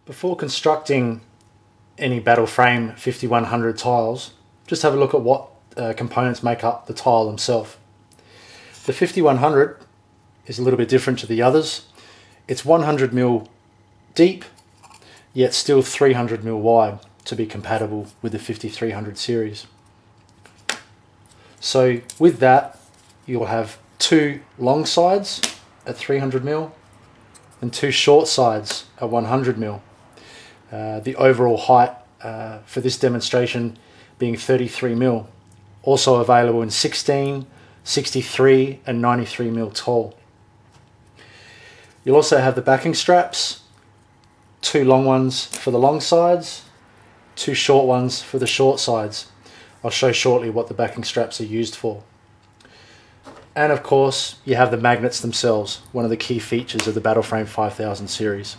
Before constructing any battle frame 5100 tiles, just have a look at what components make up the tile themselves. The 5100 is a little bit different to the others. It's 100mm deep, yet still 300mm wide to be compatible with the 5300 series. So with that, you'll have two long sides at 300mm and two short sides at 100mm. The overall height for this demonstration being 33mm, also available in 16, 63 and 93mm tall. You'll also have the backing straps, two long ones for the long sides, two short ones for the short sides. I'll show shortly what the backing straps are used for. And of course, you have the magnets themselves, one of the key features of the Battleframe 5000 series.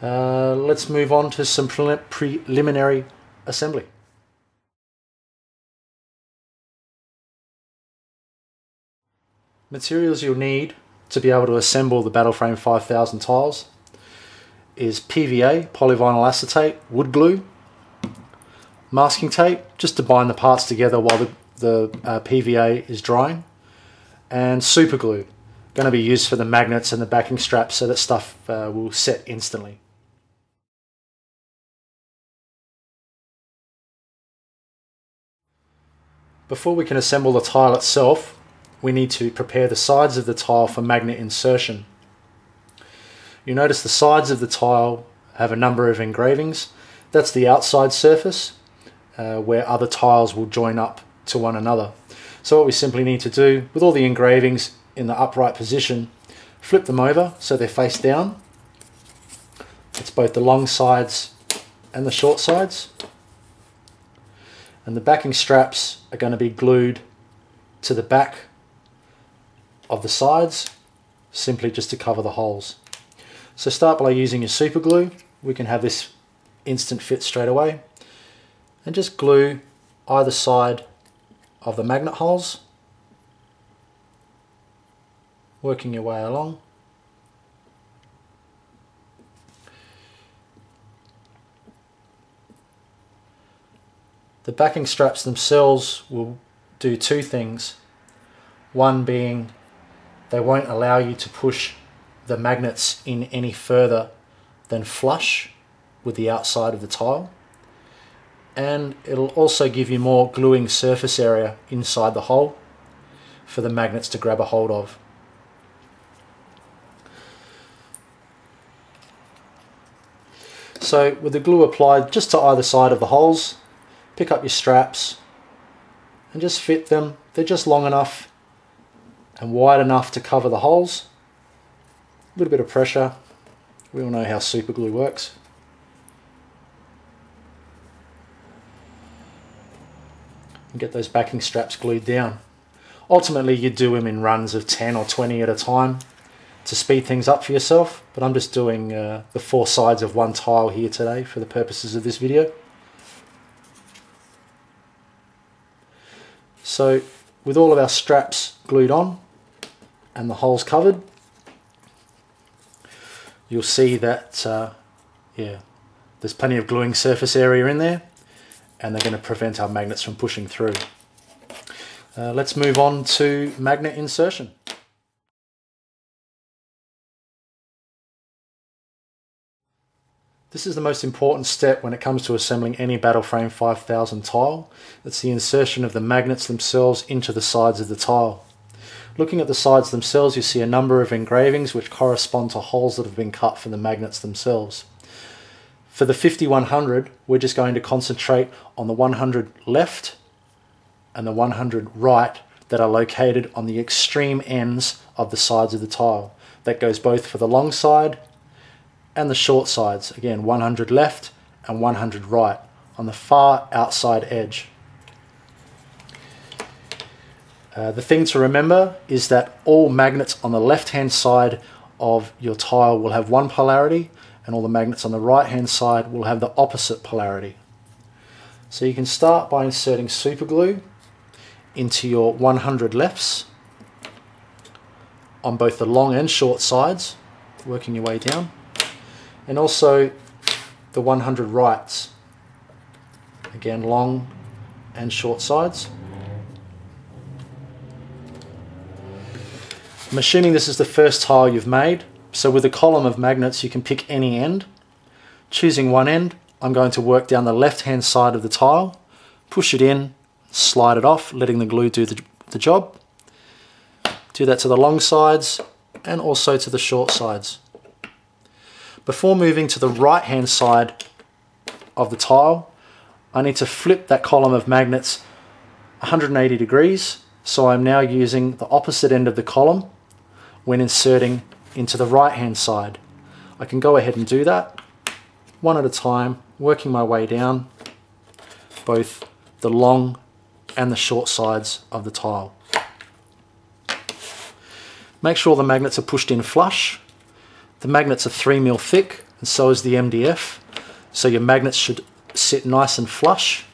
Let's move on to some preliminary assembly. Materials you'll need to be able to assemble the Battleframe 5000 tiles is PVA, polyvinyl acetate, wood glue, masking tape, just to bind the parts together while the PVA is drying, and super glue, going to be used for the magnets and the backing straps so that stuff will set instantly. Before we can assemble the tile itself, we need to prepare the sides of the tile for magnet insertion. You notice the sides of the tile have a number of engravings. That's the outside surface where other tiles will join up to one another. So what we simply need to do, with all the engravings in the upright position, flip them over so they're face down. It's both the long sides and the short sides. And the backing straps are going to be glued to the back of the sides, simply just to cover the holes. So start by using your super glue. We can have this instant fit straight away. And just glue either side of the magnet holes, working your way along. The backing straps themselves will do two things. One being they won't allow you to push the magnets in any further than flush with the outside of the tile. And it'll also give you more gluing surface area inside the hole for the magnets to grab a hold of. So with the glue applied just to either side of the holes, pick up your straps and just fit them. They're just long enough and wide enough to cover the holes. A little bit of pressure. We all know how super glue works. And get those backing straps glued down. Ultimately you do them in runs of 10 or 20 at a time to speed things up for yourself, but I'm just doing the four sides of one tile here today for the purposes of this video. So with all of our straps glued on and the holes covered, you'll see that yeah, there's plenty of gluing surface area in there, and they're going to prevent our magnets from pushing through. Let's move on to magnet insertion. This is the most important step when it comes to assembling any Battleframe 5000 tile. It's the insertion of the magnets themselves into the sides of the tile. Looking at the sides themselves, you see a number of engravings which correspond to holes that have been cut for the magnets themselves. For the 5100, we're just going to concentrate on the 100 left and the 100 right that are located on the extreme ends of the sides of the tile. That goes both for the long side and the short sides. Again, 100 left and 100 right on the far outside edge. The thing to remember is that all magnets on the left hand side of your tile will have one polarity, and all the magnets on the right hand side will have the opposite polarity. So you can start by inserting super glue into your 100 lefts on both the long and short sides, working your way down, and also the 100 rights. Again, long and short sides. I'm assuming this is the first tile you've made, so with a column of magnets you can pick any end. Choosing one end, I'm going to work down the left hand side of the tile, push it in, slide it off, letting the glue do the job. Do that to the long sides and also to the short sides. Before moving to the right hand side of the tile, I need to flip that column of magnets 180 degrees, so I'm now using the opposite end of the column when inserting into the right hand side. I can go ahead and do that one at a time, working my way down both the long and the short sides of the tile. Make sure the magnets are pushed in flush. The magnets are 3mm thick, and so is the MDF, so your magnets should sit nice and flush,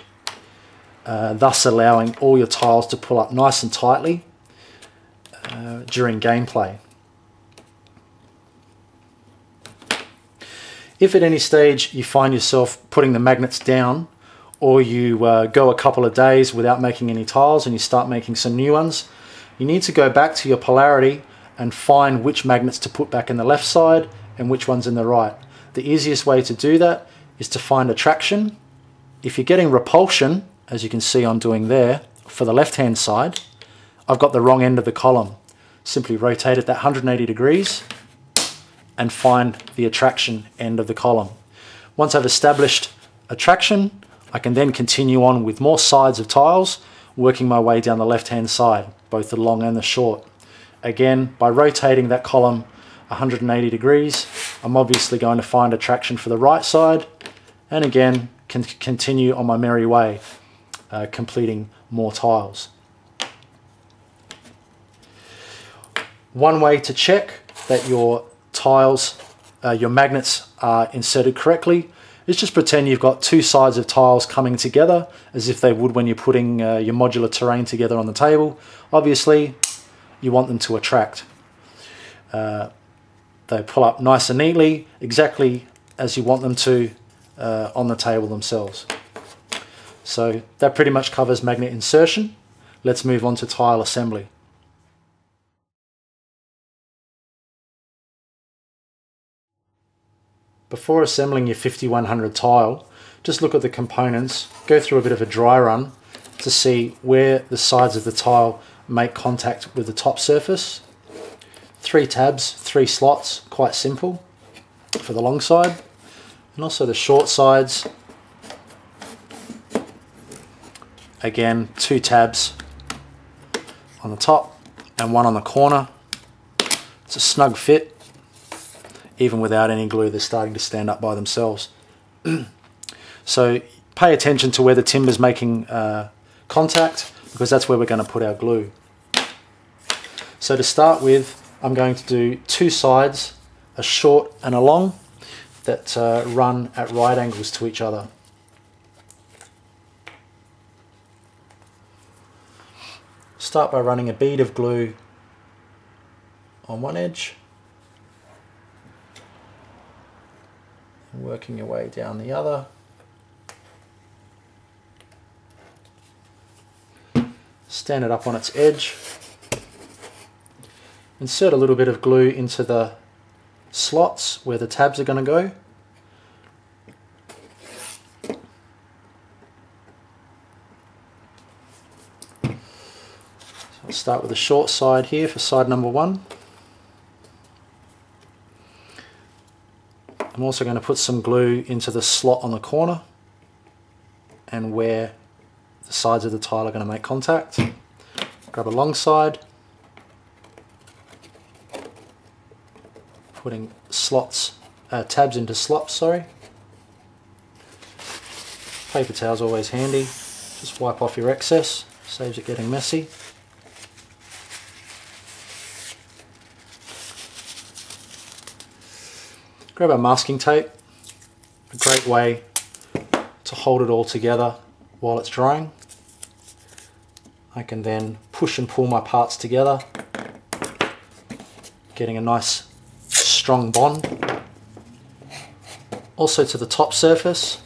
thus allowing all your tiles to pull up nice and tightly during gameplay. If at any stage you find yourself putting the magnets down, or you go a couple of days without making any tiles and you start making some new ones, you need to go back to your polarity and find which magnets to put back in the left side and which ones in the right. The easiest way to do that is to find attraction. If you're getting repulsion, as you can see I'm doing there, for the left hand side, I've got the wrong end of the column. Simply rotate it that 180 degrees and find the attraction end of the column. Once I've established attraction, I can then continue on with more sides of tiles, working my way down the left hand side, both the long and the short. Again, by rotating that column 180 degrees, I'm obviously going to find attraction for the right side, and again can continue on my merry way, completing more tiles. One way to check that your tiles, your magnets are inserted correctly is just pretend you've got two sides of tiles coming together as if they would when you're putting your modular terrain together on the table. Obviously you want them to attract. They pull up nice and neatly, exactly as you want them to on the table themselves. So that pretty much covers magnet insertion. Let's move on to tile assembly. Before assembling your 5100 tile, just look at the components, go through a bit of a dry run to see where the sides of the tile make contact with the top surface. 3 tabs, 3 slots, quite simple for the long side, and also the short sides. Again, 2 tabs on the top and 1 on the corner. It's a snug fit. Even without any glue, they're starting to stand up by themselves. So pay attention to where the timber's making contact, because that's where we're going to put our glue. So to start with, I'm going to do 2 sides, a short and a long, that run at right angles to each other. Start by running a bead of glue on one edge, working your way down the other. Stand it up on its edge. Insert a little bit of glue into the slots where the tabs are going to go. So I'll start with the short side here for side number 1. I'm also going to put some glue into the slot on the corner and where the sides of the tile are going to make contact. Grab a long side, putting slots, tabs into slots, sorry. Paper towel's always handy, just wipe off your excess, saves it getting messy. Grab our masking tape, a great way to hold it all together while it's drying. I can then push and pull my parts together, getting a nice strong bond. Also to the top surface,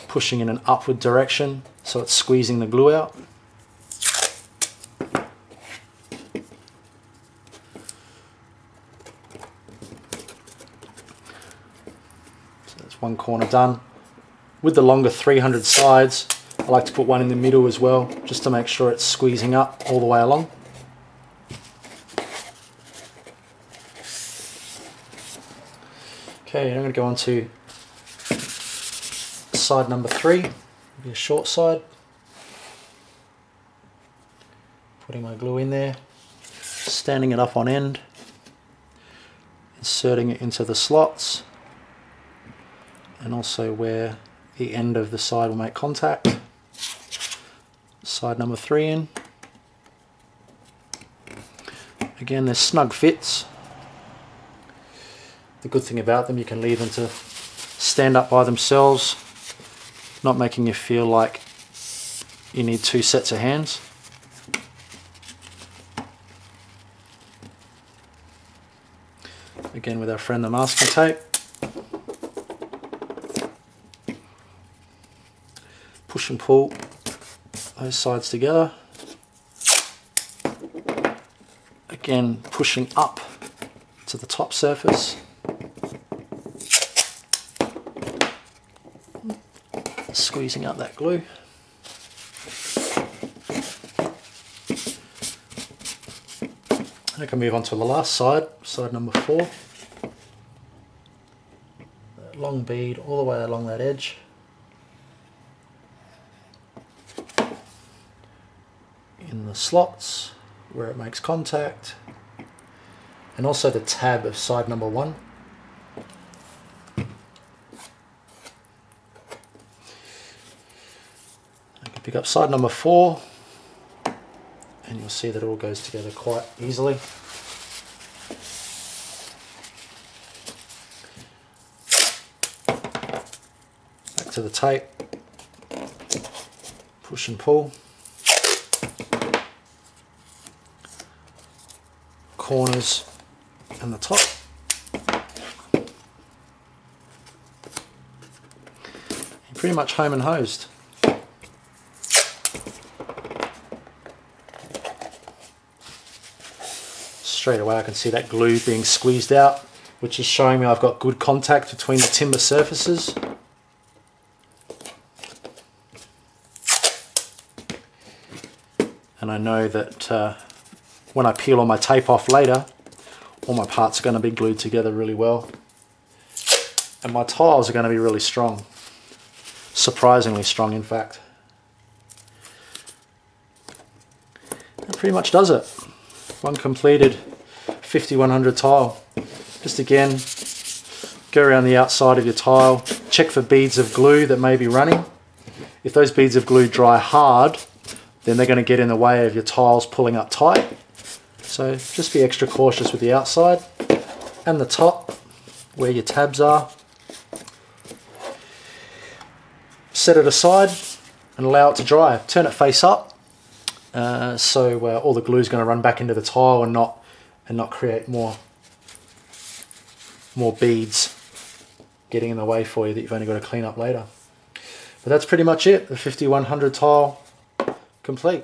pushing in an upward direction so it's squeezing the glue out. So that's one corner done. With the longer 300 sides, I like to put one in the middle as well, just to make sure it's squeezing up all the way along. Okay, I'm going to go on to side number 3, be a short side. Putting my glue in there, standing it up on end, inserting it into the slots, and also where the end of the side will make contact. Side number 3 in. Again, they're snug fits. The good thing about them, you can leave them to stand up by themselves, not making you feel like you need 2 sets of hands. Again with our friend the masking tape. Push and pull those sides together. Again, pushing up to the top surface. Squeezing out that glue. I can move on to the last side, side number 4. That long bead all the way along that edge. In the slots where it makes contact, and also the tab of side number 1. I can pick up side number 4 and you'll see that it all goes together quite easily. Back to the tape, push and pull. Corners and the top. You're pretty much home and hosed. Straight away I can see that glue being squeezed out, which is showing me I've got good contact between the timber surfaces. And I know that when I peel all my tape off later, all my parts are going to be glued together really well. And my tiles are going to be really strong. Surprisingly strong, in fact. That pretty much does it. One completed 5100 tile. Just again, go around the outside of your tile, check for beads of glue that may be running. If those beads of glue dry hard, then they're going to get in the way of your tiles pulling up tight. So just be extra cautious with the outside and the top where your tabs are. Set it aside and allow it to dry. Turn it face up so all the glue is going to run back into the tile and not create more beads getting in the way for you that you've only got to clean up later. But that's pretty much it. The 5100 tile complete.